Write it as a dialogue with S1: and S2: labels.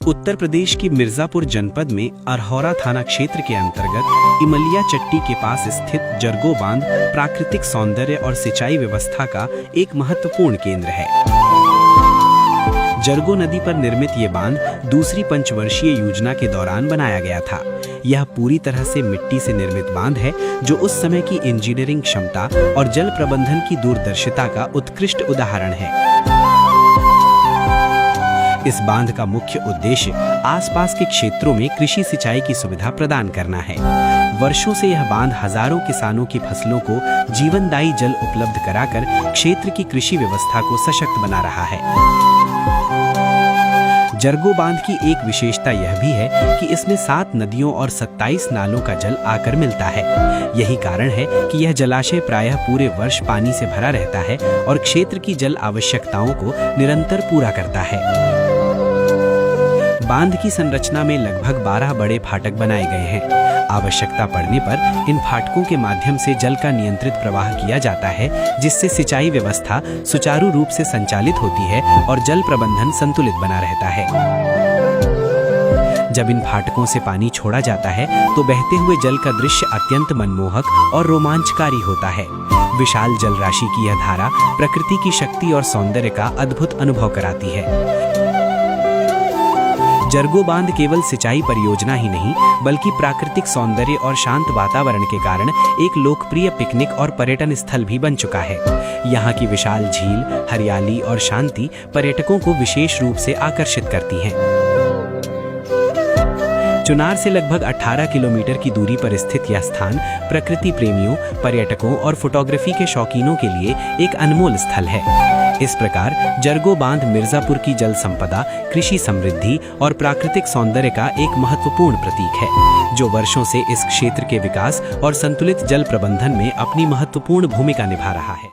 S1: उत्तर प्रदेश की मिर्जापुर जनपद में अरहौरा थाना क्षेत्र के अंतर्गत इमलिया चट्टी के पास स्थित जरगो बांध प्राकृतिक सौंदर्य और सिंचाई व्यवस्था का एक महत्वपूर्ण केंद्र है। जरगो नदी पर निर्मित ये बांध दूसरी पंचवर्षीय योजना के दौरान बनाया गया था। यह पूरी तरह से मिट्टी से निर्मित बांध है, जो उस समय की इंजीनियरिंग क्षमता और जल प्रबंधन की दूरदर्शिता का उत्कृष्ट उदाहरण है। इस बांध का मुख्य उद्देश्य आसपास के क्षेत्रों में कृषि सिंचाई की सुविधा प्रदान करना है। वर्षों से यह बांध हजारों किसानों की फसलों को जीवनदायी जल उपलब्ध कराकर क्षेत्र की कृषि व्यवस्था को सशक्त बना रहा है। जरगो बांध की एक विशेषता यह भी है कि इसमें 7 नदियों और 27 नालों का जल आकर मिलता है। यही कारण है कि यह जलाशय प्रायः पूरे वर्ष पानी से भरा रहता है और क्षेत्र की जल आवश्यकताओं को निरंतर पूरा करता है। बांध की संरचना में लगभग 12 बड़े फाटक बनाए गए हैं। आवश्यकता पड़ने पर इन फाटकों के माध्यम से जल का नियंत्रित प्रवाह किया जाता है, जिससे सिंचाई व्यवस्था सुचारू रूप से संचालित होती है और जल प्रबंधन संतुलित बना रहता है। जब इन फाटकों से पानी छोड़ा जाता है तो बहते हुए जल का दृश्य अत्यंत मनमोहक और रोमांचकारी होता है। विशाल जल राशि की यह धारा प्रकृति की शक्ति और सौंदर्य का अद्भुत अनुभव कराती है। जरगो बांध केवल सिंचाई परियोजना ही नहीं, बल्कि प्राकृतिक सौंदर्य और शांत वातावरण के कारण एक लोकप्रिय पिकनिक और पर्यटन स्थल भी बन चुका है। यहाँ की विशाल झील, हरियाली और शांति पर्यटकों को विशेष रूप से आकर्षित करती हैं। चुनार से लगभग 18 किलोमीटर की दूरी पर स्थित यह स्थान प्रकृति प्रेमियों, पर्यटकों और फोटोग्राफी के शौकीनों के लिए एक अनमोल स्थल है। इस प्रकार जरगो बांध मिर्जापुर की जल संपदा, कृषि समृद्धि और प्राकृतिक सौंदर्य का एक महत्वपूर्ण प्रतीक है, जो वर्षों से इस क्षेत्र के विकास और संतुलित जल प्रबंधन में अपनी महत्वपूर्ण भूमिका निभा रहा है।